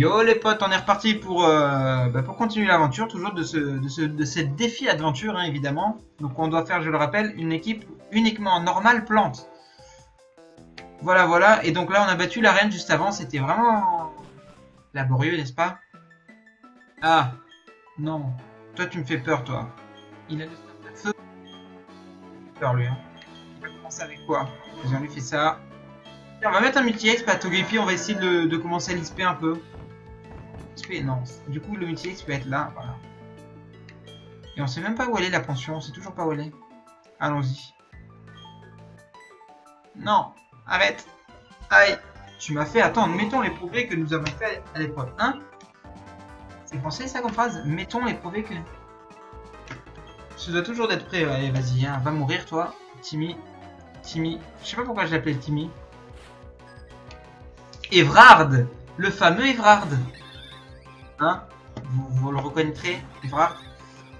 Yo les potes, on est reparti pour continuer l'aventure, toujours de ce défi aventure, hein, évidemment. Donc on doit faire, je le rappelle, une équipe uniquement normale plante. Voilà, voilà. Et donc là, on a battu l'arène juste avant. C'était vraiment laborieux, n'est-ce pas? Ah, non. Toi, tu me fais peur, toi. Il a le feu. Il fait peur, lui. Hein. Il va commencer avec quoi? Vas-y, on lui fait ça. Tiens, on va mettre un multi-exp à Togepi. On va essayer de commencer à l'XP un peu. XP, non. Du coup, le multi-exp peut être là. Voilà. Et on sait même pas où elle est la pension. On sait toujours pas où elle est. Allons-y. Non, arrête. Aïe. Tu m'as fait attendre. Mettons les progrès que nous avons fait à l'épreuve 1. C'est français ça comme phrase? Mettons les progrès que... Je dois toujours d'être prêt. Allez, vas-y, hein. Va mourir, toi. Timmy. Timmy. Je sais pas pourquoi je l'appelais Timmy. Evrard. Le fameux Evrard. Hein? Vous le reconnaîtrez, Evrard.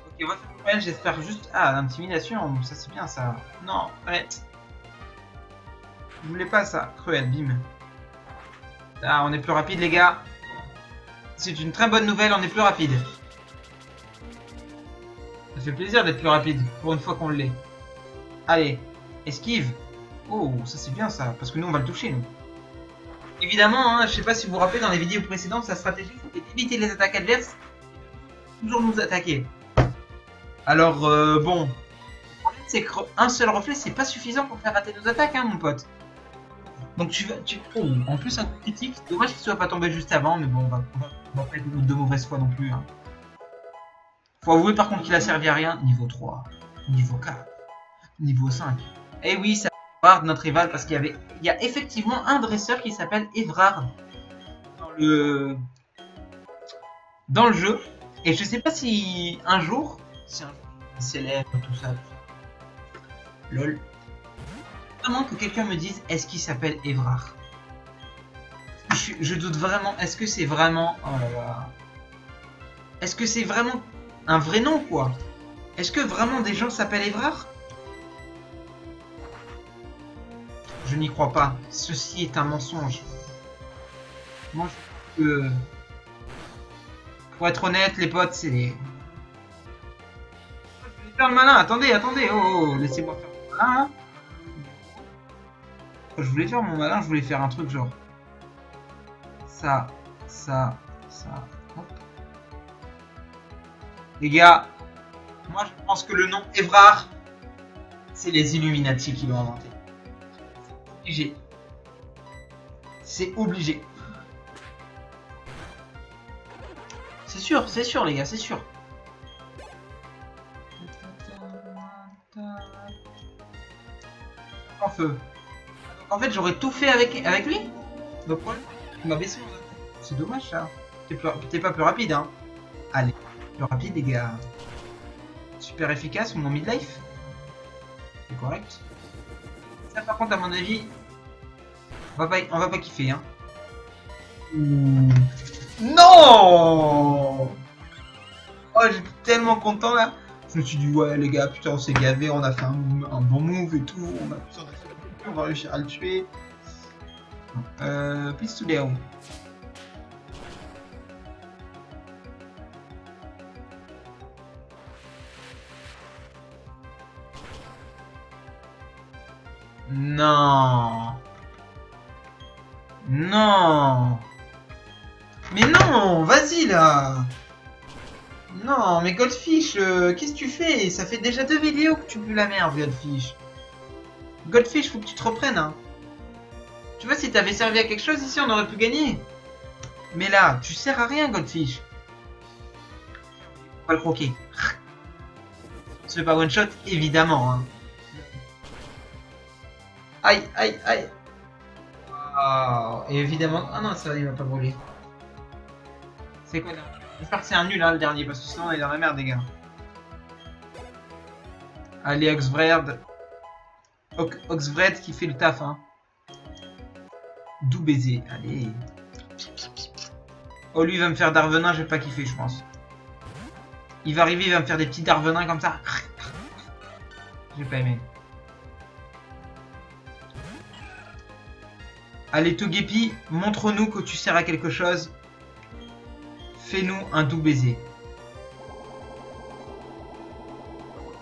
Ok, on va faire une j'espère juste... Ah, l'intimidation, ça c'est bien ça. Non, arrête. Je voulais pas ça. Cruel, bim. Ah, on est plus rapide les gars. C'est une très bonne nouvelle, on est plus rapide. Ça fait plaisir d'être plus rapide, pour une fois qu'on l'est. Allez, esquive. Oh, ça c'est bien ça, parce que nous on va le toucher nous. Évidemment, hein, je sais pas si vous vous rappelez dans les vidéos précédentes, sa stratégie c'était d'éviter les attaques adverses et toujours nous attaquer. Alors, bon, le problème c'est qu'un seul reflet c'est pas suffisant pour faire rater nos attaques, hein, mon pote. Donc tu vas... Oh, en plus un coup critique, dommage qu'il soit pas tombé juste avant, mais bon, on va pas être de mauvaise foi non plus. Hein. Faut avouer par contre qu'il a servi à rien. Niveau 3, niveau 4, niveau 5. Eh oui, ça Evrard, notre rival, parce qu'il y a effectivement un dresseur qui s'appelle Evrard dans le jeu. Et je sais pas si un jour, c'est un célèbre, tout ça. Lol. Vraiment que quelqu'un me dise, est-ce qu'il s'appelle Evrard? Je doute vraiment, est-ce que c'est vraiment... Oh là là. Est-ce que c'est vraiment un vrai nom, quoi? Est-ce que vraiment des gens s'appellent Evrard? Je n'y crois pas. Ceci est un mensonge. Moi, pour être honnête, les potes, c'est... Je vais faire le malin. Attendez, attendez. Oh, laissez-moi faire mon malin, là. Je voulais faire mon malin, je voulais faire un truc genre... Ça. Hop. Les gars, moi je pense que le nom Evrard, c'est les Illuminati qui l'ont inventé. C'est obligé. C'est obligé. C'est sûr les gars, c'est sûr. En feu. En fait j'aurais tout fait avec lui. Le problème, il m'a baissé. C'est dommage ça. T'es pas plus rapide hein. Allez, plus rapide les gars. Super efficace mon midlife. C'est correct. Ça par contre à mon avis, on va pas kiffer hein. Non. Oh j'étais tellement content là. Je me suis dit ouais les gars putain on s'est gavé, on a fait un bon move et tout. On va réussir à le tuer. Please to down. Non. Non. Mais non, vas-y là. Non, mais Goldfish, qu'est-ce que tu fais? Ça fait déjà 2 vidéos que tu pues la merde, Goldfish. Goldfish, faut que tu te reprennes. Hein. Tu vois, si t'avais servi à quelque chose ici, on aurait pu gagner. Mais là, tu sers à rien, Goldfish. On va le croquer. On se fait pas one shot, évidemment. Hein. Aïe, aïe, aïe. Oh, et évidemment... Ah non, ça, il va pas brûler. C'est quoi là? J'espère que c'est un nul, hein, le dernier, parce que sinon on est dans la merde, les gars. Allez, Oxvred. Oxvred qui fait le taf, hein. Doux baiser, allez. Oh, lui, il va me faire d'Arvenin, je vais pas kiffer, je pense. Il va arriver, il va me faire des petits d'Arvenin comme ça. J'ai pas aimé. Allez Togepi, montre-nous que tu sers à quelque chose. Fais-nous un doux baiser.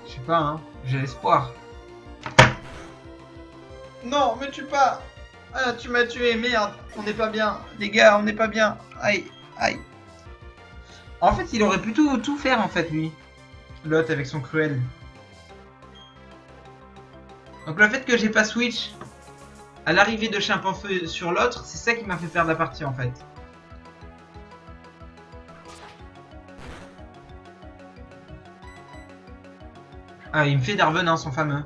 Je sais pas, hein. J'ai l'espoir. Non, me tue pas. Ah, tu m'as tué, merde. On n'est pas bien. Les gars, on n'est pas bien. Aïe, aïe. En fait, il aurait pu tout faire, en fait, lui. L'autre avec son cruel. Donc le fait que j'ai pas switch à l'arrivée de Chimpanfeu sur l'autre, c'est ça qui m'a fait perdre la partie, en fait. Ah, il me fait Darvenin, son fameux.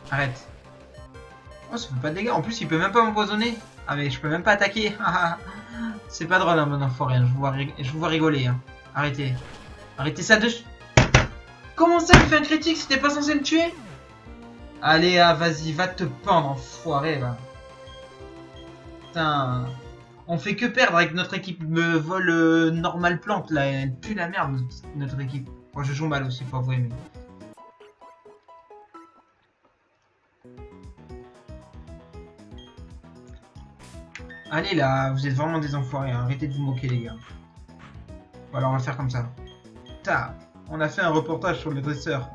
Arrête. Oh, ça fait pas de dégâts. En plus, il peut même pas m'empoisonner. Ah, mais je peux même pas attaquer. C'est pas drôle, hein, mon enfoiré. Hein. Je vous vois rigoler. Hein. Arrêtez. Arrêtez ça de... Comment ça, il fait un critique si t'es pas censé me tuer? Allez, ah, vas-y, va te pendre, enfoiré, va. Putain. On fait que perdre avec notre équipe. Me vole normal plante, là. Elle pue la merde, notre équipe. Moi, je joue mal aussi, faut avouer, mais... Allez là, vous êtes vraiment des enfoirés, hein. Arrêtez de vous moquer les gars. Voilà, on va faire comme ça. Ta, on a fait un reportage sur le dresseur.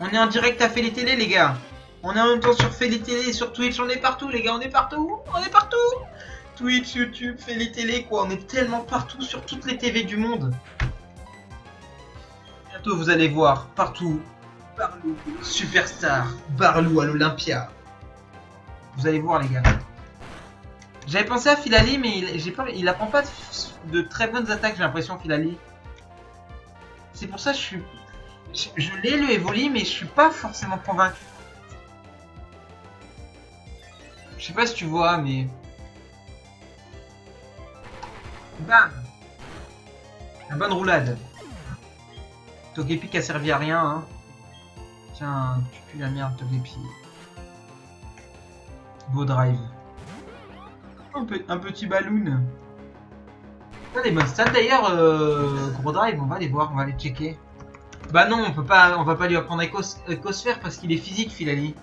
On est en direct à Fait les télés les gars. On est en même temps sur Fait les télés, sur Twitch, on est partout les gars, on est partout. On est partout. Twitch, YouTube, Fait les télés quoi, on est tellement partout sur toutes les TV du monde. Bientôt vous allez voir, partout, Barlou, Superstar, Barlou à l'Olympia. Vous allez voir les gars. J'avais pensé à Filali, mais j'ai peur, il apprend pas de très bonnes attaques, j'ai l'impression, Filali. C'est pour ça que je l'ai le Evoli, mais je suis pas forcément convaincu. Je sais pas si tu vois, mais... Bam! La bonne roulade. Togepi qui a servi à rien, hein. Tiens, tu pues la merde, Togepi. Beau drive. Un petit balloon. Ah, des bonnes stats d'ailleurs, gros drive, on va les voir, on va les checker. Bah non, on va pas lui apprendre Écosphère parce qu'il est physique, Filali.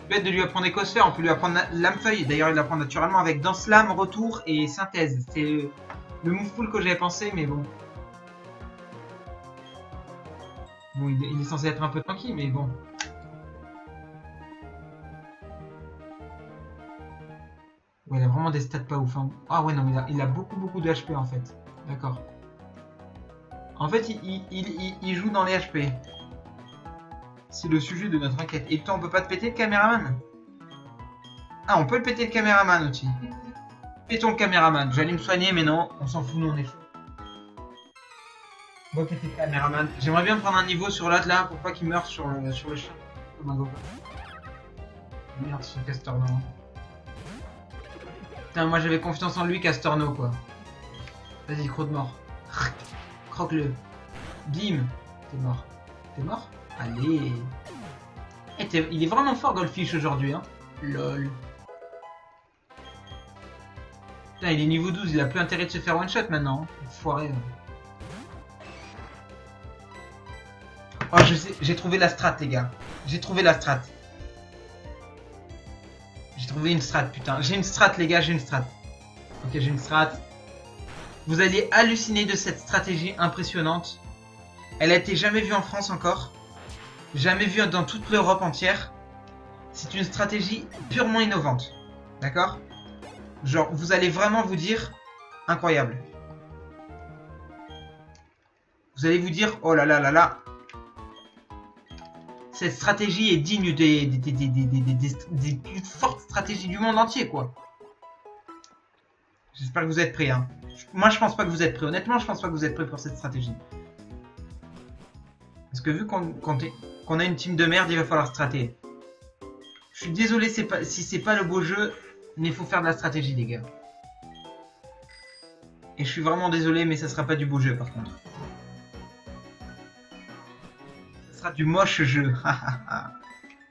Bête de lui apprendre Écosphère, on peut lui apprendre Lame-Feuille. D'ailleurs, il l'apprend naturellement avec Danse Lame, Retour et Synthèse. C'est le move pool que j'avais pensé, mais bon. Bon, il est censé être un peu tranquille, mais bon. Ouais, il a vraiment des stats pas ouf. Hein. Ah ouais, non, mais il a beaucoup de HP en fait. D'accord. En fait, il joue dans les HP. C'est le sujet de notre enquête. Et toi, on peut pas te péter le caméraman? Ah, on peut le péter le caméraman aussi. Pétons le caméraman. J'allais me soigner, mais non, on s'en fout, nous on est chaud. On va péter le caméraman. J'aimerais bien prendre un niveau sur l'autre là pour pas qu'il meure sur le champ. Merde, ce Castorno. Putain, moi j'avais confiance en lui, Castorno quoi. Vas-y, croc de mort. Croque-le. Bim. T'es mort. T'es mort? Allez. Il est vraiment fort Goldfish aujourd'hui, hein. Lol. Putain, il est niveau 12, il a plus intérêt de se faire one shot maintenant. Hein. Foiré. Oh, je sais, j'ai trouvé la strat, les gars. J'ai trouvé la strat. J'ai trouvé une strat, putain. J'ai une strat, les gars, j'ai une strat. Ok, j'ai une strat. Vous allez halluciner de cette stratégie impressionnante. Elle a été jamais vue en France encore. Jamais vue dans toute l'Europe entière. C'est une stratégie purement innovante. D'accord? Genre, vous allez vraiment vous dire... Incroyable. Vous allez vous dire... Oh là là là là. Cette stratégie est digne des plus fortes stratégies du monde entier, quoi. J'espère que vous êtes prêts, hein. Moi, je pense pas que vous êtes prêts. Honnêtement, je pense pas que vous êtes prêts pour cette stratégie. Parce que vu qu'on a une team de merde, il va falloir stratéger. Je suis désolé si c'est pas le beau jeu, mais il faut faire de la stratégie, les gars. Et je suis vraiment désolé, mais ça sera pas du beau jeu, par contre. Ça sera du moche jeu.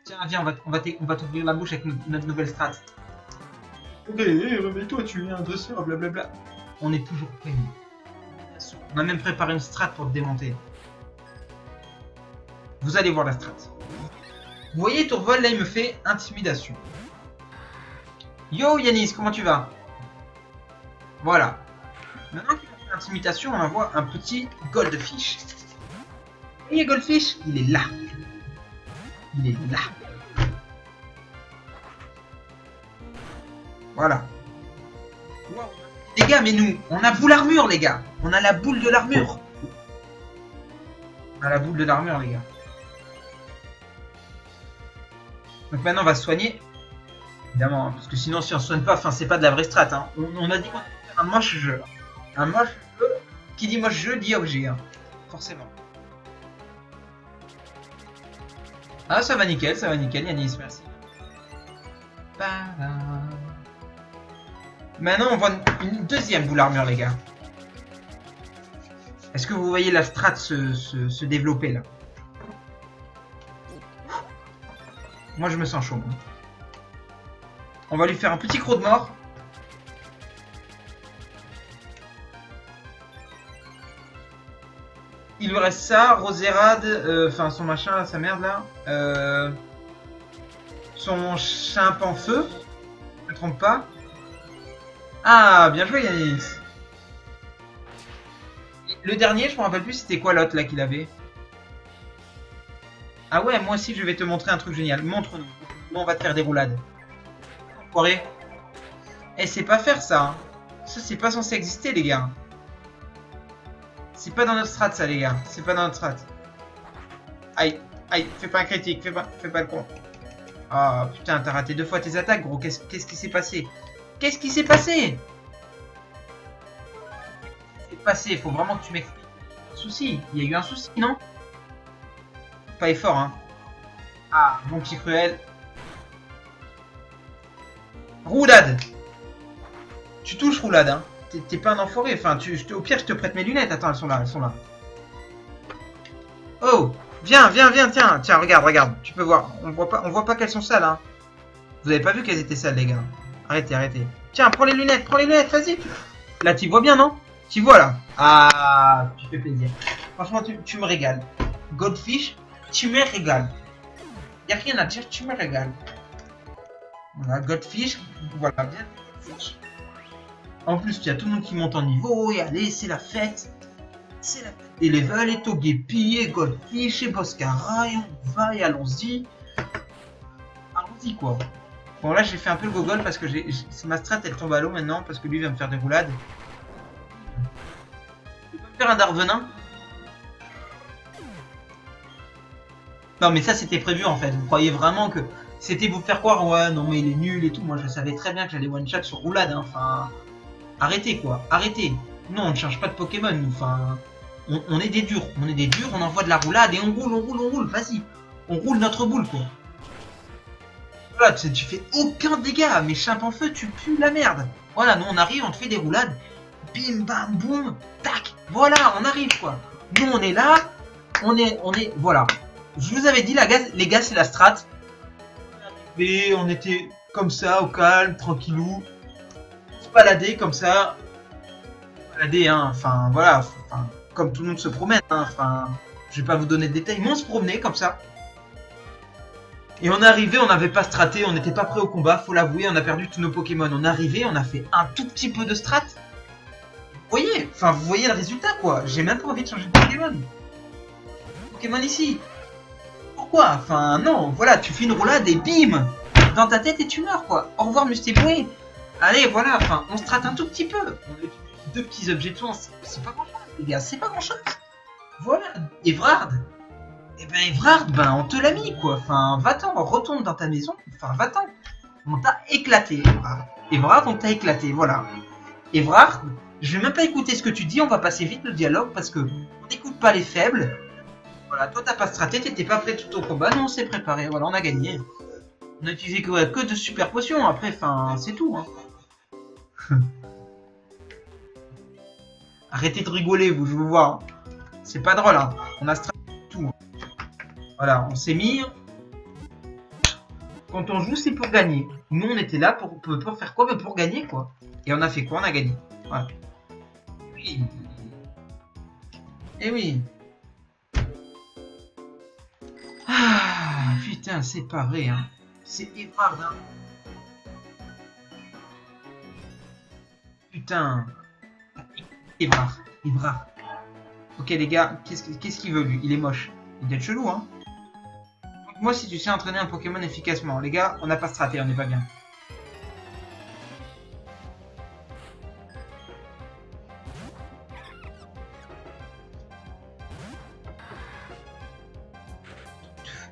Tiens, viens, on va t'ouvrir la bouche avec notre nouvelle strat. Ok, mais toi, tu es un dresseur, blablabla. On est toujours prêts. On a même préparé une strat pour te démonter. Vous allez voir la strat. Vous voyez, Tourvol, là, il me fait intimidation. Yo Yanis, comment tu vas? Voilà. Maintenant qu'il a fait l'intimidation, on envoie un petit Goldfish. Et Goldfish, il est là. Il est là. Voilà. Wow. Les gars, mais nous, on a boule armure, les gars. On a la boule de l'armure. On a la boule de l'armure, les gars. Donc maintenant, on va se soigner. Évidemment, hein, parce que sinon, si on se soigne pas, enfin, c'est pas de la vraie strat. Hein. On a dit qu'on allait faire un moche jeu. Un moche jeu. Qui dit moche jeu dit objet. Hein. Forcément. Ah, ça va nickel, Yanis, merci. Maintenant, on voit une deuxième boule armure, les gars. Est-ce que vous voyez la strat se développer, là? Moi, je me sens chaud. On va lui faire un petit croc de mort. Il lui reste ça, Roserade, enfin son machin, là, sa merde là. Son chimp en feu. Je ne me trompe pas. Ah, bien joué Yanis. Le dernier, je me rappelle plus c'était quoi l'autre là qu'il avait. Ah ouais, moi aussi je vais te montrer un truc génial. Montre-nous. Nous on va te faire des roulades. Enfoiré. Eh, c'est pas faire ça. Hein. Ça c'est pas censé exister les gars. C'est pas dans notre strat ça les gars. C'est pas dans notre strat. Aïe, aïe, fais pas un critique, fais pas le con. Ah oh, putain, t'as raté 2 fois tes attaques gros. Qu'est-ce qui s'est passé? Qu'est-ce qui s'est passé? C'est passé, faut vraiment que tu m'expliques. Souci, il y a eu un souci, non? Pas effort, hein. Ah, mon petit cruel. Roulade. Tu touches roulade, hein. T'es pas un enfoiré. Enfin, au pire, je te prête mes lunettes. Attends, elles sont là, Oh, viens, tiens, regarde. Tu peux voir. On voit pas qu'elles sont sales, hein. Vous avez pas vu qu'elles étaient sales, les gars. Arrêtez. Tiens, prends les lunettes, vas-y. Là, tu vois bien, non? Tu vois, là. Ah, tu fais plaisir. Franchement, tu me régales. Goldfish, tu me régales. Y a rien à dire, tu me régales. Voilà, Goldfish, voilà, bien. En plus, il y a tout le monde qui monte en niveau, et allez, c'est la fête. C'est la fête des levels, et Togepi, et Goldfish, et Boscara, et on va, et allons-y. Allons-y, quoi. Bon, là, j'ai fait un peu le gogol parce que ma strat, elle tombe à l'eau maintenant, parce que lui va me faire des roulades. Tu peux me faire un Darvenin? Non, mais ça, c'était prévu, en fait. Vous croyez vraiment que c'était vous faire croire, ouais, non, mais il est nul et tout. Moi, je savais très bien que j'allais one-shot sur roulade, hein. Enfin... Arrêtez quoi, arrêtez. Non, on ne change pas de Pokémon, nous. Enfin, on est des durs, on envoie de la roulade et on roule. Vas-y, on roule notre boule quoi. Voilà, tu fais aucun dégât, mais chimp en feu, tu pues la merde. Voilà, nous on arrive, on te fait des roulades. Bim, bam, boum, tac. Voilà, on arrive quoi. Nous on est là, on est, voilà. Je vous avais dit les gars, c'est la strat. Et on était comme ça, au calme, tranquillou. Balader comme ça, hein, enfin voilà, enfin, comme tout le monde se promène, hein, enfin, je vais pas vous donner de détails, mais on se promenait comme ça. Et on est arrivé, on n'avait pas straté, on n'était pas prêt au combat, faut l'avouer, on a perdu tous nos Pokémon. On est arrivé, on a fait un tout petit peu de strat. Vous voyez le résultat quoi, j'ai même pas envie de changer de Pokémon. Pokémon ici. Pourquoi? Enfin non, voilà, tu fais une roulade et bim, dans ta tête et tu meurs quoi. Au revoir Mustéboé. Allez, voilà, enfin, on se traite un tout petit peu. On utilise 2 petits objets de soins, c'est pas grand chose, les gars, c'est pas grand chose. Voilà, Evrard. Eh ben, Evrard, ben, on te l'a mis, quoi. Enfin, va-t'en, retourne dans ta maison. Enfin, va-t'en. On t'a éclaté, Evrard. Evrard, on t'a éclaté, voilà. Evrard, je vais même pas écouter ce que tu dis, on va passer vite le dialogue parce que on n'écoute pas les faibles. Voilà, toi, t'as pas straté, t'étais pas prêt tout au combat, nous, on s'est préparé, voilà, on a gagné. On a utilisé que de super potions, après, enfin, c'est tout, hein. Arrêtez de rigoler, vous, je vous vois. Hein. C'est pas drôle, hein. On a stratégie tout. Hein. Voilà, on s'est mis. Quand on joue, c'est pour gagner. Nous, on était là pour faire quoi? Pour gagner, quoi. Et on a fait quoi? On a gagné. Voilà. Oui. Et oui. Ah, putain, c'est pas vrai, hein. C'est Evrard, hein. Putain. Évrard. Évrard. Ok les gars, qu'est-ce qu'il veut lui? Il est moche. Il doit être chelou hein. Donc, moi si tu sais entraîner un Pokémon efficacement. Les gars, on n'a pas straté, on n'est pas bien.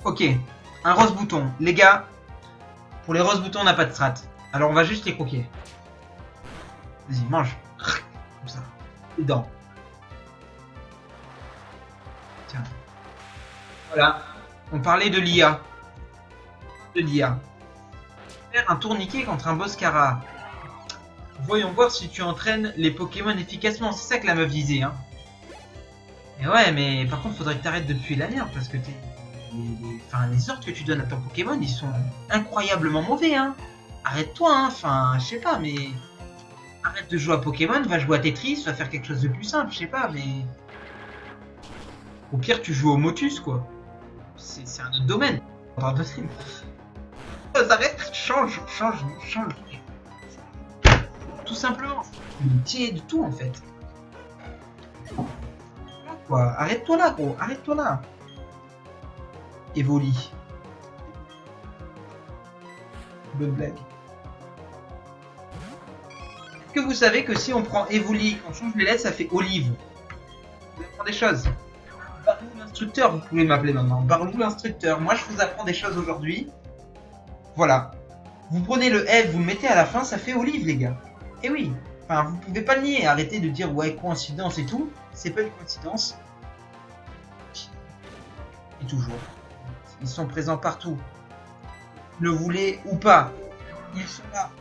Ok, un rose bouton. Les gars, pour les rose boutons, on n'a pas de strat. Alors on va juste les croquer. Vas-y, mange. Comme ça. Les dents. Tiens. Voilà. On parlait de l'IA. De l'IA. Faire un tourniquet contre un boss Kara. Voyons voir si tu entraînes les Pokémon efficacement. C'est ça que la meuf disait, hein. Et ouais, mais par contre, faudrait que t'arrêtes de puer la merde parce que les ordres que tu donnes à ton Pokémon, ils sont incroyablement mauvais, hein. Arrête-toi, hein. Enfin, je sais pas, mais arrête de jouer à Pokémon, va jouer à Tetris, va faire quelque chose de plus simple, je sais pas, mais au pire, tu joues au Motus, quoi. C'est un autre domaine. Arrête, change. Tout simplement. Tiens de tout, en fait. Quoi. Arrête-toi là, gros. Arrête-toi là. Evoli. Bonne blague. Est-ce que vous savez que si on prend Evoli, on change les lettres, ça fait Olive? Vous apprend des choses. Barlou l'instructeur, vous pouvez m'appeler maintenant. Barlou l'instructeur. Moi, je vous apprends des choses aujourd'hui. Voilà. Vous prenez le F, vous le mettez à la fin, ça fait Olive, les gars. Et oui. Enfin, vous pouvez pas le nier. Arrêtez de dire ouais, coïncidence et tout. C'est pas une coïncidence. Et toujours. Ils sont présents partout. Le voulez ou pas. Ils sont là.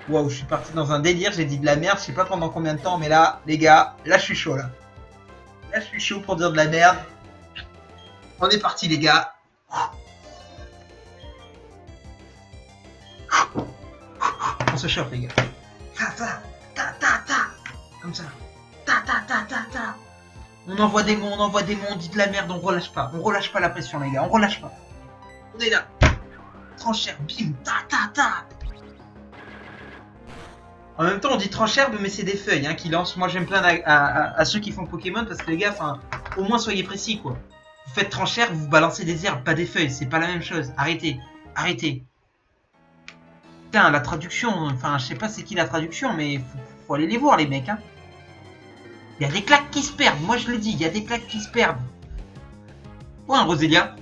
Waouh, je suis parti dans un délire. J'ai dit de la merde. Je sais pas pendant combien de temps. Mais là, les gars, là, je suis chaud, là. Là, je suis chaud pour dire de la merde. On est parti, les gars. On se chauffe, les gars. Comme ça. On envoie des mots, on dit de la merde, on relâche pas la pression, les gars, on relâche pas. On est là. Tranchère, bim, En même temps, on dit tranchère, mais c'est des feuilles hein, qui lancent. Moi, j'aime plein à ceux qui font Pokémon parce que les gars, enfin, au moins soyez précis, quoi. Vous faites tranchère, vous balancez des herbes, pas des feuilles, c'est pas la même chose. Arrêtez. Putain, la traduction, enfin, je sais pas c'est qui la traduction, mais faut aller les voir, les mecs, hein. Il y a des claques qui se perdent, moi je le dis, il y a des claques qui se perdent. Ouais, Rosélia.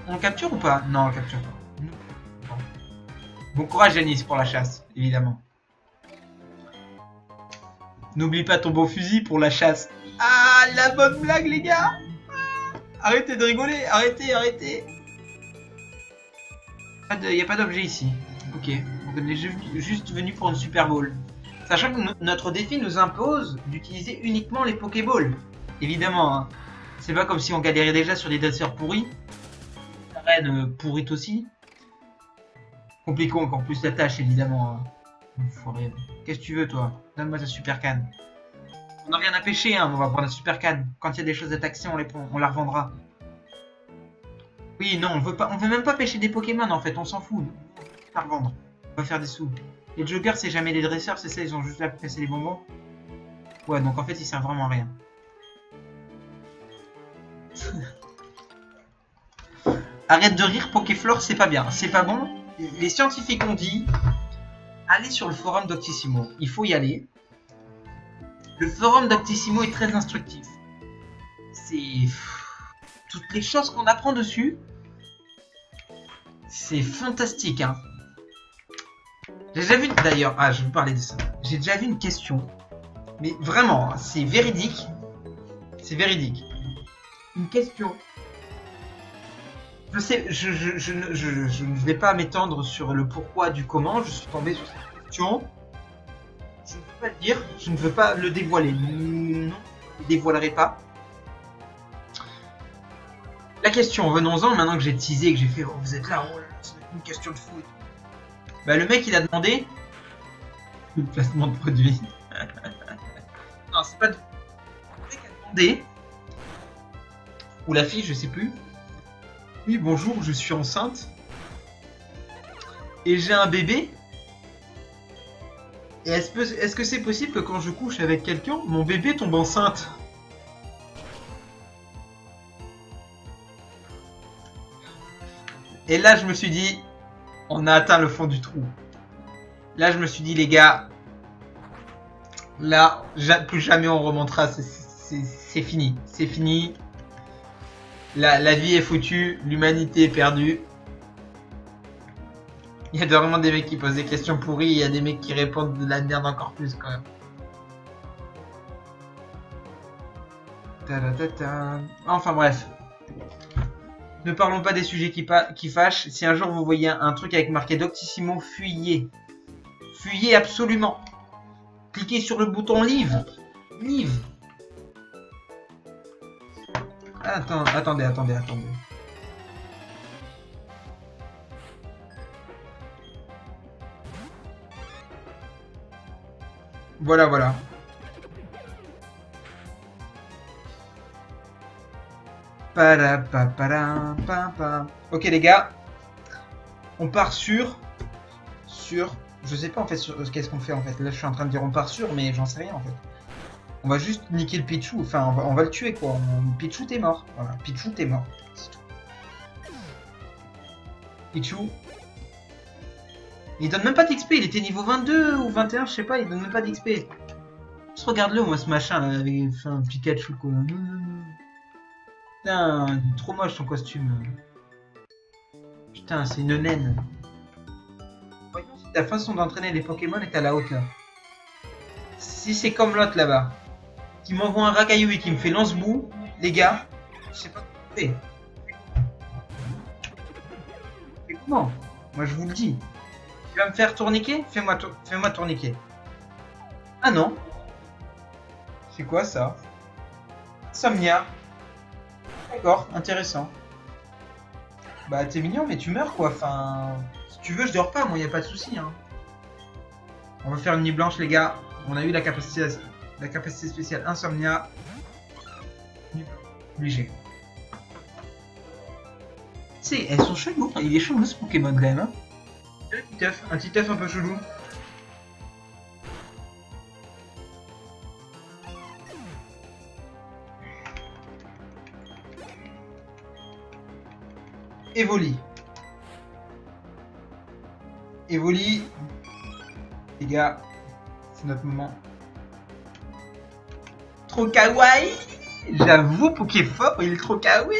On capture ou pas? Non, on capture pas. Bon courage, Janice, pour la chasse, évidemment. N'oublie pas ton beau fusil pour la chasse. Ah, la bonne blague, les gars. Arrêtez de rigoler, arrêtez. Il n'y a pas d'objet ici. Ok, on est juste venu pour une Super Bowl. Sachant que notre défi nous impose d'utiliser uniquement les Pokéballs. Évidemment, hein. C'est pas comme si on galérait déjà sur des dresseurs pourris. La reine pourrite aussi. Compliquons encore plus la tâche, évidemment. Hein. Qu'est-ce que tu veux, toi? Donne-moi ta Super Canne. On n'a rien à pêcher, hein. On va prendre la Super Canne. Quand il y a des choses à taxer, on la revendra. Oui, non, on veut même pas pêcher des Pokémon, en fait. On s'en fout. On va pas revendre. On va faire des sous. Les joggers, c'est jamais des dresseurs, c'est ça, ils ont juste là pour casser les bonbons. Ouais, donc en fait, ils servent vraiment à rien. Arrête de rire, Pokéflore, c'est pas bien, c'est pas bon. Les scientifiques ont dit, allez sur le forum Doctissimo. Il faut y aller. Le forum Doctissimo est très instructif. C'est... Toutes les choses qu'on apprend dessus, c'est fantastique, hein. J'ai déjà vu, d'ailleurs, je vais vous parler de ça. J'ai déjà vu une question, mais vraiment, c'est véridique. C'est véridique. Une question. Je sais, je ne vais pas m'étendre sur le pourquoi du comment. Je suis tombé sur cette question. Je ne veux pas le dire, je ne veux pas le dévoiler. Non, je ne le dévoilerai pas. La question, venons-en, maintenant que j'ai teasé, que j'ai fait, oh, vous êtes là, oh là, c'est une question de fou. Bah, le mec, il a demandé le placement de produit. Non, c'est pas... Le mec a demandé, ou la fille, je sais plus. Oui, bonjour, je suis enceinte. Et j'ai un bébé. Et est-ce que c'est possible que quand je couche avec quelqu'un, mon bébé tombe enceinte? Et là, je me suis dit, on a atteint le fond du trou. Là, je me suis dit, les gars, là, plus jamais on remontera. C'est fini. C'est fini. La vie est foutue. L'humanité est perdue. Il y a vraiment des mecs qui posent des questions pourries. Il y a des mecs qui répondent de la merde encore plus, quand même. Enfin, bref. Ne parlons pas des sujets qui fâchent. Si un jour vous voyez un truc avec marqué Doctissimo, fuyez. Fuyez absolument. Cliquez sur le bouton Leave. Leave. Attendez. Voilà. Ok les gars, on part sur, je sais pas en fait qu'est-ce qu'on fait en fait. Là je suis en train de dire on part sur, mais j'en sais rien en fait. On va juste niquer le Pichou, enfin on va le tuer quoi. Pichou t'es mort, voilà. Pichou t'es mort. Pichou. Il donne même pas d'XP, il était niveau 22 ou 21, je sais pas, il donne même pas d'XP. Juste regarde-le moi ce machin là avec un Pikachu quoi. Putain, trop moche son costume. Putain, c'est une naine. Voyons si ta façon d'entraîner les Pokémon est à la hauteur. Si c'est comme l'autre là-bas, qui m'envoie un racaillou et qui me fait lance-boue, les gars, je sais pas ce que c'est. Mais comment? Moi je vous le dis. Tu vas me faire tourniquer? Fais-moi tourniquer. Ah non. C'est quoi ça? Somnia. D'accord, intéressant. Bah t'es mignon mais tu meurs quoi, enfin... Si tu veux je dors pas, moi y a pas de souci hein. On va faire une nuit blanche les gars. On a eu la capacité spéciale Insomnia. Obligé. Tu sais, elles sont cheloues, il est chelou ce Pokémon quand même hein. Un petit œuf un peu chelou. Evoli. Les gars, c'est notre moment. Trop kawaii. J'avoue, Pokéfort, il est trop kawaii.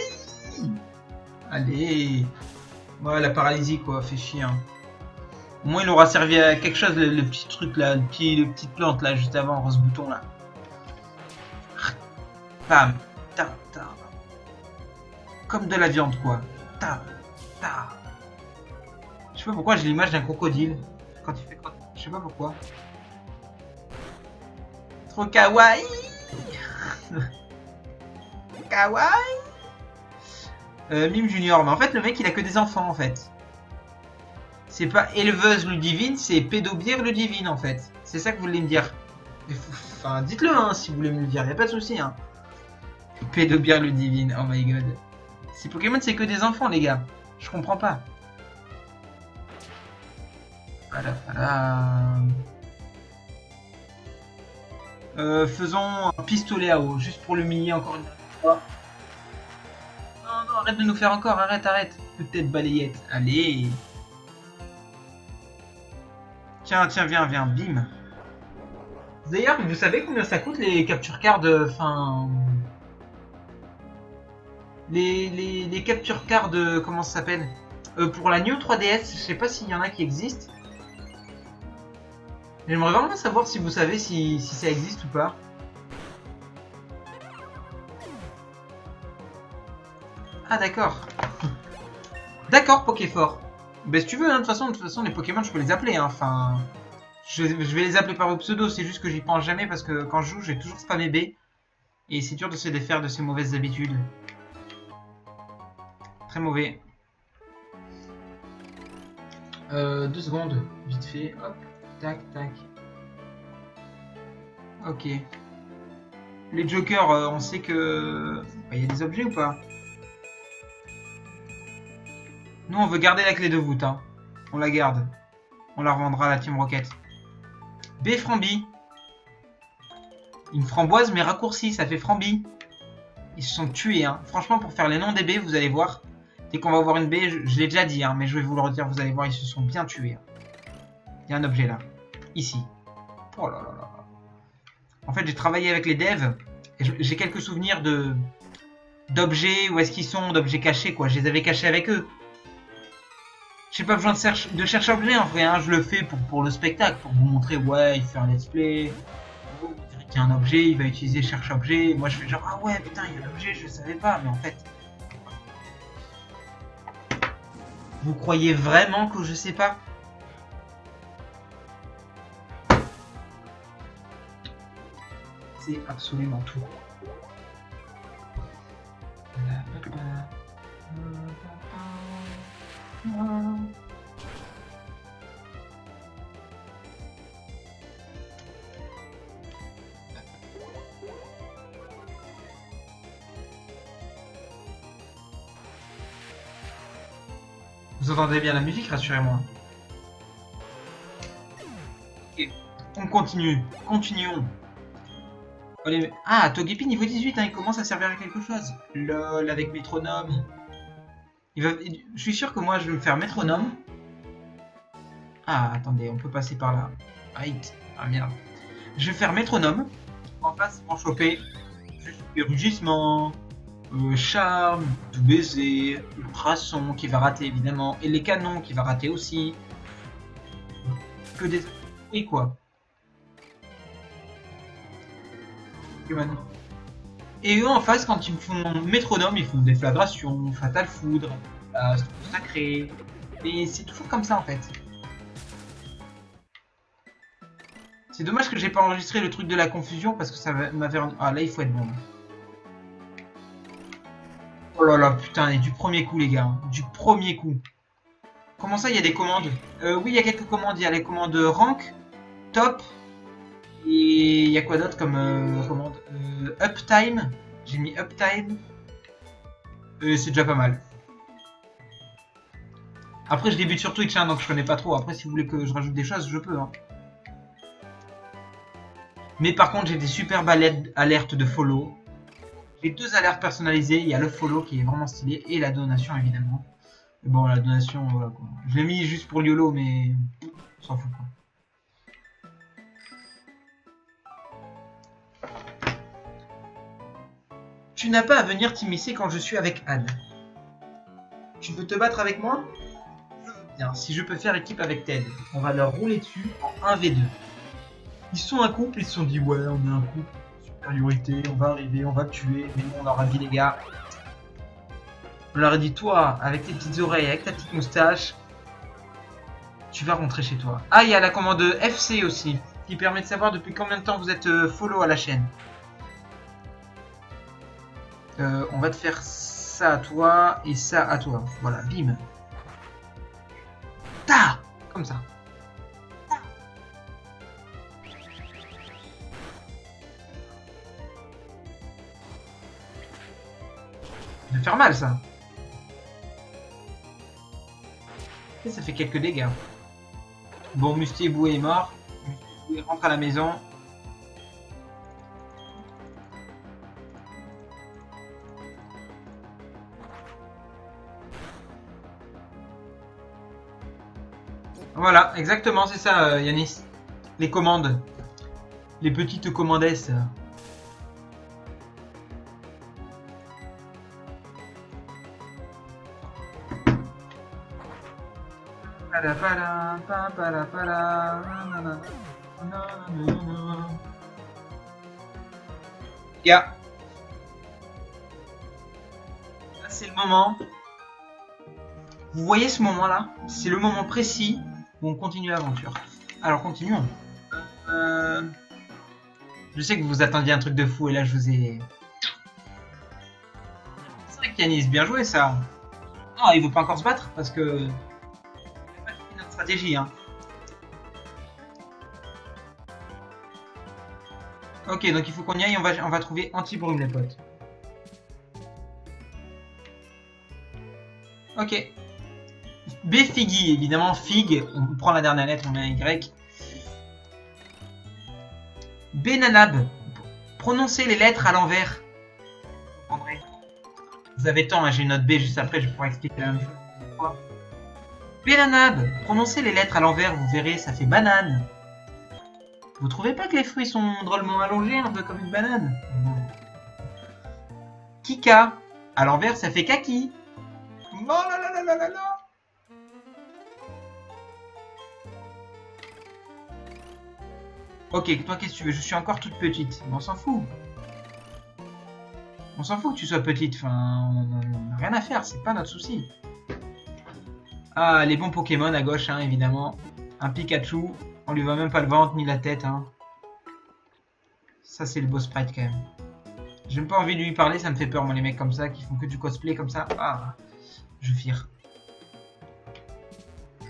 Allez. Ouais, la paralysie quoi, fait chier. Hein. Au moins il aura servi à quelque chose, le petit truc là, le petite plante là, juste avant, ce bouton là. Bam. Ta. Comme de la viande quoi. Ta. Je sais pas pourquoi j'ai l'image d'un crocodile. Quand il fait... Je sais pas pourquoi. Trop kawaii. Kawaii. Mime Junior. Mais en fait le mec il a que des enfants en fait. C'est pas éleveuse Ludivine, c'est pédobière Ludivine en fait. C'est ça que vous voulez me dire. Enfin dites-le hein si vous voulez me le dire, y a pas de souci hein. Pédobière Ludivine, oh my god. Ces Pokémon c'est que des enfants les gars. Je comprends pas. Voilà. Faisons un pistolet à eau, juste pour l'humilier encore une fois. Non, arrête de nous faire encore, arrête. Peut-être balayette. Allez. Tiens, viens, bim. D'ailleurs, vous savez combien ça coûte les capture cards, enfin... Les capture cards, comment ça s'appelle pour la New 3DS, je sais pas s'il y en a qui existent. J'aimerais vraiment savoir si vous savez si ça existe ou pas. Ah d'accord. D'accord Pokéfort. Ben si tu veux, hein, de toute façon les Pokémon je peux les appeler. Hein. Enfin, je vais les appeler par vos pseudos, c'est juste que j'y pense jamais parce que quand je joue j'ai toujours spammé B. Et c'est dur de se défaire de ces mauvaises habitudes. Très mauvais. 2 secondes, vite fait, hop, tac. Ok. Les jokers, on sait que... Il y a des objets ou pas? Nous, on veut garder la clé de voûte, hein. On la garde. On la revendra à la Team Rocket. B Frambi. Une framboise mais raccourcie, ça fait Frambi. Ils se sont tués, hein. Franchement, pour faire les noms des B, vous allez voir. Dès qu'on va voir une B, je l'ai déjà dit, hein, mais je vais vous le redire, vous allez voir, ils se sont bien tués. Hein. Il y a un objet là. Ici. Oh là là là. En fait, j'ai travaillé avec les devs. Et j'ai quelques souvenirs d'objets, où est-ce qu'ils sont, d'objets cachés, quoi. Je les avais cachés avec eux. J'ai pas besoin de chercher objet en vrai, hein. Je le fais pour le spectacle, pour vous montrer, ouais, il fait un let's play. Vous direz qu'il y a un objet, il va utiliser cherche objet. Moi, je fais genre, ah ouais, putain, il y a l'objet, je savais pas, mais en fait. Vous croyez vraiment que je sais pas? C'est absolument tout. Vous entendez bien la musique, rassurez-moi. Ok, on continue. Continuons. Allez. Ah, Togepi niveau 18, hein, il commence à servir à quelque chose. LOL, avec métronome. Je suis sûr que moi, je vais me faire métronome. Ah, attendez, on peut passer par là. Ah, merde. Je vais faire métronome. En face, pour choper. Je vais choper rugissement. Charme, tout baiser, ultrason qui va rater évidemment, et les canons qui va rater aussi. Que des... Et quoi. Et eux en face, quand ils font métronome, ils font déflagration, fatal foudre, sacré. Et c'est toujours comme ça en fait. C'est dommage que j'ai pas enregistré le truc de la confusion parce que ça m'avait... Ah là il faut être bon. Oh là là, putain, et du premier coup, les gars. Du premier coup. Comment ça, il y a des commandes? Oui, il y a quelques commandes. Il y a les commandes rank, top. Et il y a quoi d'autre comme commande? Uptime. J'ai mis uptime. C'est déjà pas mal. Après, je débute sur Twitch, hein, donc je connais pas trop. Après, si vous voulez que je rajoute des choses, je peux. Hein. Mais par contre, j'ai des superbes alertes de follow. J'ai 2 alertes personnalisées, il y a le follow qui est vraiment stylé et la donation évidemment. Et bon, la donation, voilà quoi. Je l'ai mis juste pour YOLO, mais on s'en fout quoi. Tu n'as pas à venir t'immiscer quand je suis avec Anne. Tu veux te battre avec moi? Je veux bien, si je peux faire équipe avec Ted. On va leur rouler dessus en 1v2. Ils sont un couple, ils se sont dit ouais, on est un couple. Priorité, on va arriver, on va le tuer, mais bon, on leur a dit les gars. On leur a dit toi, avec tes petites oreilles, avec ta petite moustache, tu vas rentrer chez toi. Ah, il y a la commande FC aussi, qui permet de savoir depuis combien de temps vous êtes follow à la chaîne. On va te faire ça à toi et ça à toi. Voilà, bim. Ta, comme ça. Ça va faire mal ça. Et ça fait quelques dégâts. Bon, Mustiebou est mort. Mustiebou rentre à la maison. Voilà, exactement, c'est ça, Yanis. Les commandes. Les petites commandesses. Yeah. Là, c'est le moment. Vous voyez ce moment-là? C'est le moment précis où on continue l'aventure. Alors, continuons. Je sais que vous attendiez un truc de fou et là, je vous ai... C'est vrai qu'Yanis, bien joué ça. Non, il veut pas encore se battre parce que... C'est pas notre stratégie, hein. Ok, donc il faut qu'on y aille, on va trouver anti-brume, les potes. Ok. B Figgy, évidemment, Fig, on prend la dernière lettre, on met un Y. Benanab. Prononcez les lettres à l'envers. André. Vous avez temps, hein, j'ai une note B juste après, je vais pouvoir expliquer la même chose. Benanab. Prononcez les lettres à l'envers, vous verrez, ça fait banane. Vous trouvez pas que les fruits sont drôlement allongés, un peu comme une banane? Kika. À l'envers, ça fait kaki. Oh là là là là là là. Ok, toi qu'est-ce que tu veux? Je suis encore toute petite. Mais on s'en fout. On s'en fout que tu sois petite. Enfin, on n'a rien à faire, c'est pas notre souci. Ah, les bons Pokémon à gauche, hein, évidemment. Un Pikachu. On lui voit même pas le ventre ni la tête. Hein. Ça, c'est le beau sprite quand même. J'ai même pas envie de lui parler, ça me fait peur, moi, les mecs comme ça, qui font que du cosplay comme ça. Ah, je vire.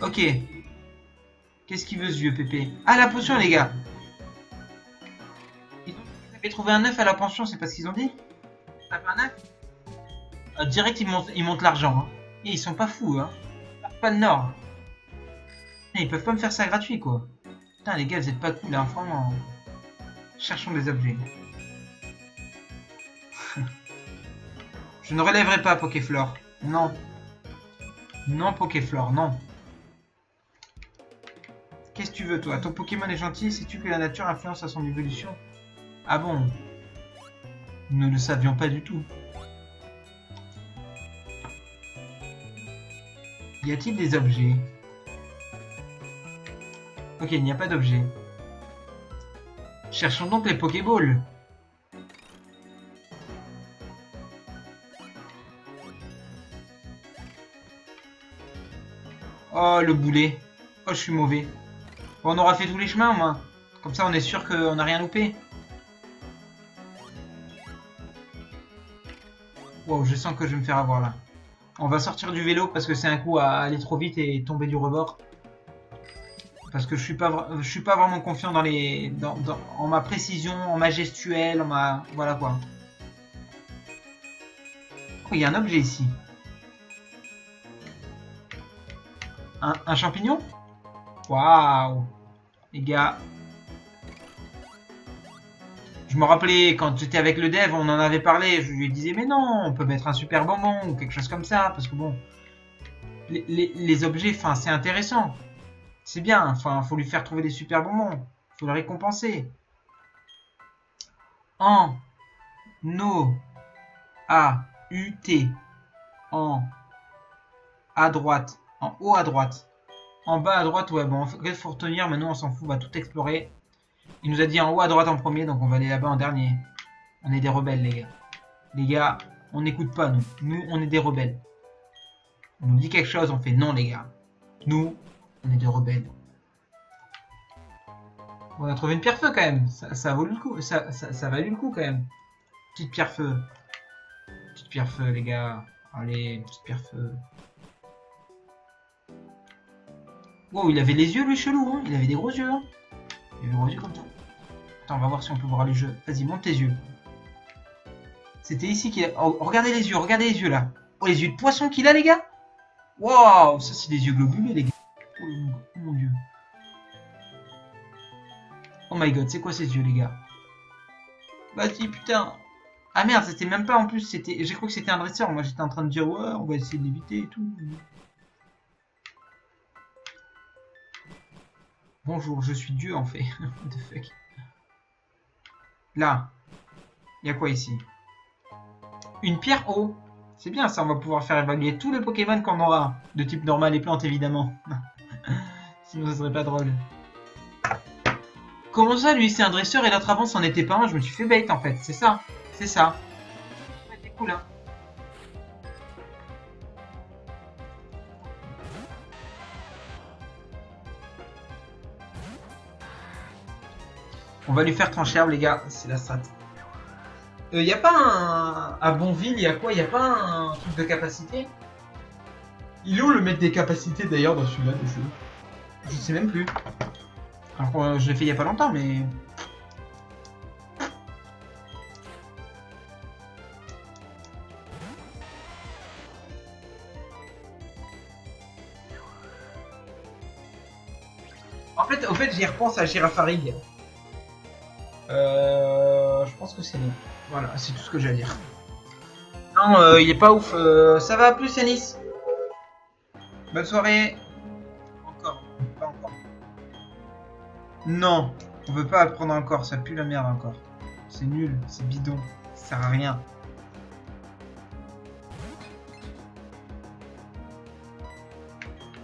Ok. Qu'est-ce qu'il veut ce vieux pépé? Ah, la potion, les gars. Ils avaient trouvé un œuf à la pension, c'est pas ce qu'ils ont dit? T'as pas un œuf? Direct, ils montent l'argent. Hein. Et ils sont pas fous, hein. Pas de nord. Ils peuvent pas me faire ça gratuit, quoi. Putain, les gars, vous êtes pas cool, hein, franchement. Cherchons des objets. Je ne relèverai pas Pokéflore. Non. Non, Pokéflore, non. Qu'est-ce que tu veux, toi? Ton Pokémon est gentil, sais-tu que la nature influence à son évolution? Ah bon? Nous ne le savions pas du tout. Y a-t-il des objets? Ok, il n'y a pas d'objet. Cherchons donc les Pokéballs. Oh, le boulet. Oh, je suis mauvais. Bon, on aura fait tous les chemins, moi. Comme ça, on est sûr qu'on n'a rien loupé. Wow, je sens que je vais me faire avoir, là. On va sortir du vélo, parce que c'est un coup à aller trop vite et tomber du rebord. Parce que je suis pas vraiment confiant en ma précision, en ma gestuelle, en ma... Voilà, quoi. Oh, il y a un objet, ici. Un champignon? Waouh! Les gars. Je me rappelais quand j'étais avec le dev, on en avait parlé. Je lui disais, mais non, on peut mettre un super bonbon ou quelque chose comme ça. Parce que bon, les objets, enfin, c'est intéressant. C'est bien, enfin, faut lui faire trouver des super bonbons. Faut le récompenser. En O A U T. En à droite. En haut à droite. En bas à droite, ouais, bon, il faut retenir, maintenant on s'en fout, on va tout explorer. Il nous a dit en haut à droite en premier, donc on va aller là-bas en dernier. On est des rebelles, les gars. Les gars, on n'écoute pas, nous. Nous, on est des rebelles. On nous dit quelque chose, on fait non, les gars. Nous, on est des rebelles. On a trouvé une pierre feu quand même. Ça vaut le coup. Ça valait le coup quand même. Petite pierre feu. Petite pierre feu, les gars. Allez, petite pierre feu. Wow, il avait les yeux, lui, chelou. Hein. Il avait des gros yeux. Hein. Il avait des gros yeux comme ça. Attends, on va voir si on peut voir les jeux. Vas-y, monte tes yeux. C'était ici qu'il a... Oh, regardez les yeux là. Oh, les yeux de poisson qu'il a, les gars. Waouh, ça c'est des yeux globulés, les gars. Oh mon dieu. Oh my god, c'est quoi ces yeux, les gars? Vas-y, putain. Ah merde, c'était même pas en plus, c'était. J'ai cru que c'était un dresseur. Moi j'étais en train de dire, ouais, on va essayer de l'éviter et tout. Bonjour, je suis Dieu en fait. What the fuck. Là, il y a quoi ici? Une pierre eau. C'est bien ça, on va pouvoir faire évaluer tous les Pokémon qu'on aura. De type normal et plantes évidemment. Sinon ça serait pas drôle. Comment ça, lui c'est un dresseur et l'autre avant c'en était pas un? Je me suis fait bait en fait, c'est ça. C'est ça. C'est cool hein. On va lui faire trancher les gars, c'est la strat. Y a pas à Bonville, y a quoi? Y a pas un truc de capacité? Il est où le mec des capacités d'ailleurs dans celui-là des jeux? Je sais même plus. Alors je l'ai fait il y a pas longtemps mais... En fait j'y repense à Girafarig. Je pense que c'est bon. Voilà, c'est tout ce que j'ai à dire. Non, il est pas ouf. Ça va plus, Yanis? Bonne soirée. Encore. Pas encore. Non, on veut pas apprendre encore. Ça pue la merde encore. C'est nul, c'est bidon. Ça sert à rien.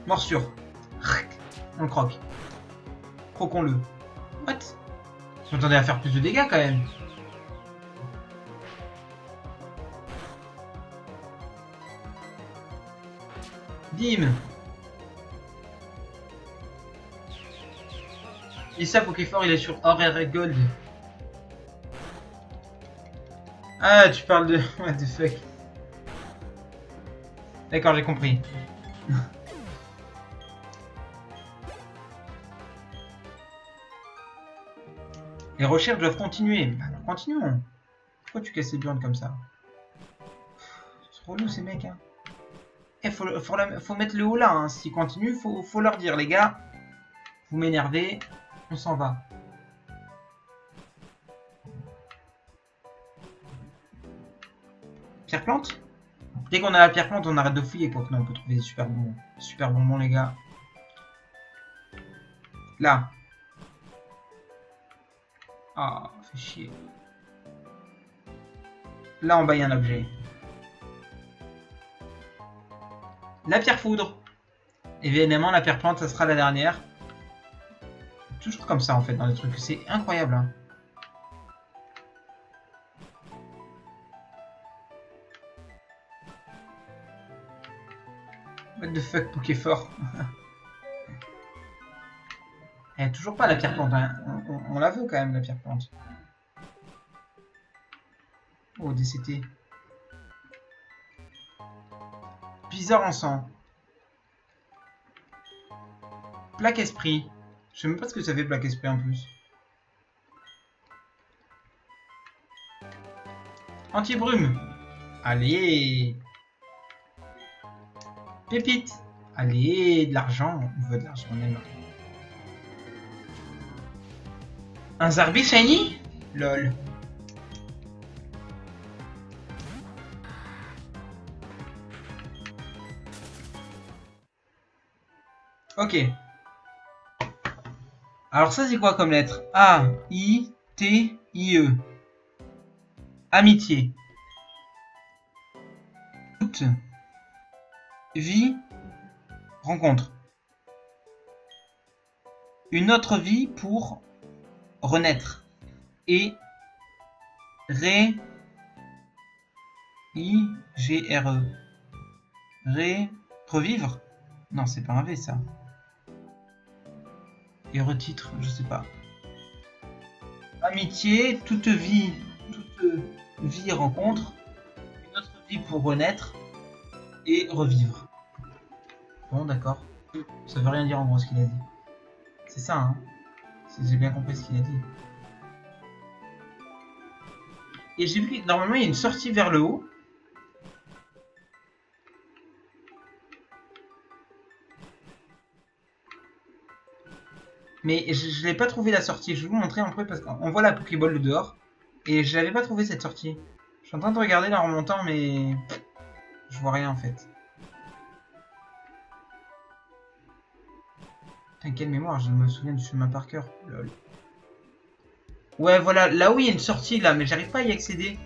Morsure. On le croque. Croquons-le. What? Je m'attendais à faire plus de dégâts quand même. Bim. Et ça, Pokéfort, il est sur Or et Gold. Ah, tu parles de... What the fuck. D'accord, j'ai compris. Les recherches doivent continuer. Alors, continuons. Pourquoi tu casses les burnes comme ça? C'est relou ces mecs, hein. Eh, faut mettre le haut là, hein. S'ils continuent, faut leur dire, les gars, vous m'énervez, on s'en va. Pierre plante? Dès qu'on a la pierre plante, on arrête de fouiller, quoi. Non, on peut trouver des super bonbons. Super bonbons, les gars. Là. Ah, fait chier. Là, en bas, il y a un objet. La pierre foudre. Évidemment, la pierre plante, ça sera la dernière. Toujours comme ça, en fait, dans les trucs. C'est incroyable, hein. What the fuck, Pokéfort. Elle toujours pas la pierre plante, hein. On la veut quand même, la pierre plante. Oh, DCT. Bizarre encens. Plaque esprit. Je sais même pas ce que ça fait plaque esprit en plus. Anti-brume. Allez. Pépite. Allez, de l'argent. On veut de l'argent, on aime. Un Zarbi shiny? Lol. Ok. Alors ça c'est quoi comme lettre? A, I, T, I, E. Amitié. Toute. Vie. Rencontre. Une autre vie pour renaître. Et ré. I, G, R, E. Ré. Revivre? Non, c'est pas un V ça. Et retitre, je sais pas. Amitié, toute vie rencontre, une autre vie pour renaître et revivre. Bon, d'accord. Ça veut rien dire en gros ce qu'il a dit. C'est ça, hein. J'ai bien compris ce qu'il a dit. Et j'ai vu que normalement il y a une sortie vers le haut. Mais je l'ai pas trouvé la sortie. Je vais vous montrer un peu parce qu'on voit la Pokéball dehors. Et je l'avais pas trouvé cette sortie. Je suis en train de regarder là en remontant mais je vois rien en fait. Putain, quelle mémoire, je me souviens du chemin par cœur. Lol. Ouais, voilà, là où il y a une sortie là, mais j'arrive pas à y accéder.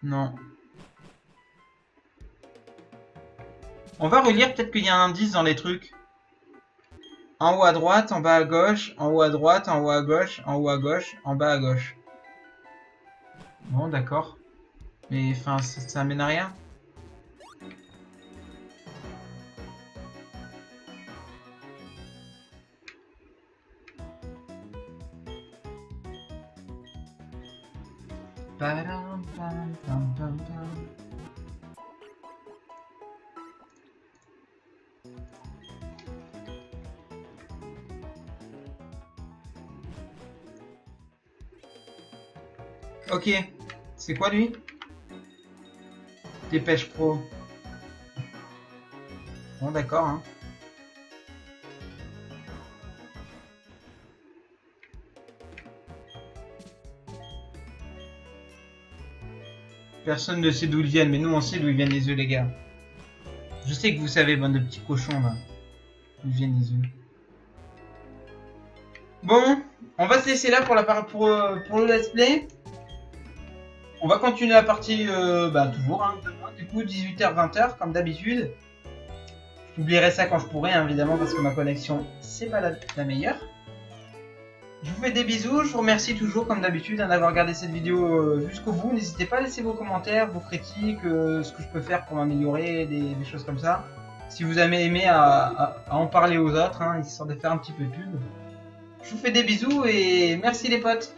Non. On va relire, peut-être qu'il y a un indice dans les trucs. En haut à droite, en bas à gauche, en haut à droite, en haut à gauche, en haut à gauche, en bas à gauche. Bon, d'accord. Mais enfin, ça amène à rien. Padam, pam, pam, pam, pam. Ok, c'est quoi lui? Dépêche Pro. Bon d'accord, hein. Personne ne sait d'où ils viennent, mais nous on sait d'où ils viennent les œufs, les gars. Je sais que vous savez, bande de petits cochons là. D'où viennent les œufs. Bon, on va se laisser là pour le let's play. On va continuer la partie toujours, hein, demain, du coup 18h-20h comme d'habitude. J'oublierai ça quand je pourrai, hein, évidemment, parce que ma connexion c'est pas la meilleure. Je vous fais des bisous, je vous remercie toujours comme d'habitude d'avoir regardé cette vidéo jusqu'au bout. N'hésitez pas à laisser vos commentaires, vos critiques, ce que je peux faire pour m'améliorer, des choses comme ça. Si vous avez aimé à en parler aux autres, hein, histoire de faire un petit peu de pub. Je vous fais des bisous et merci les potes.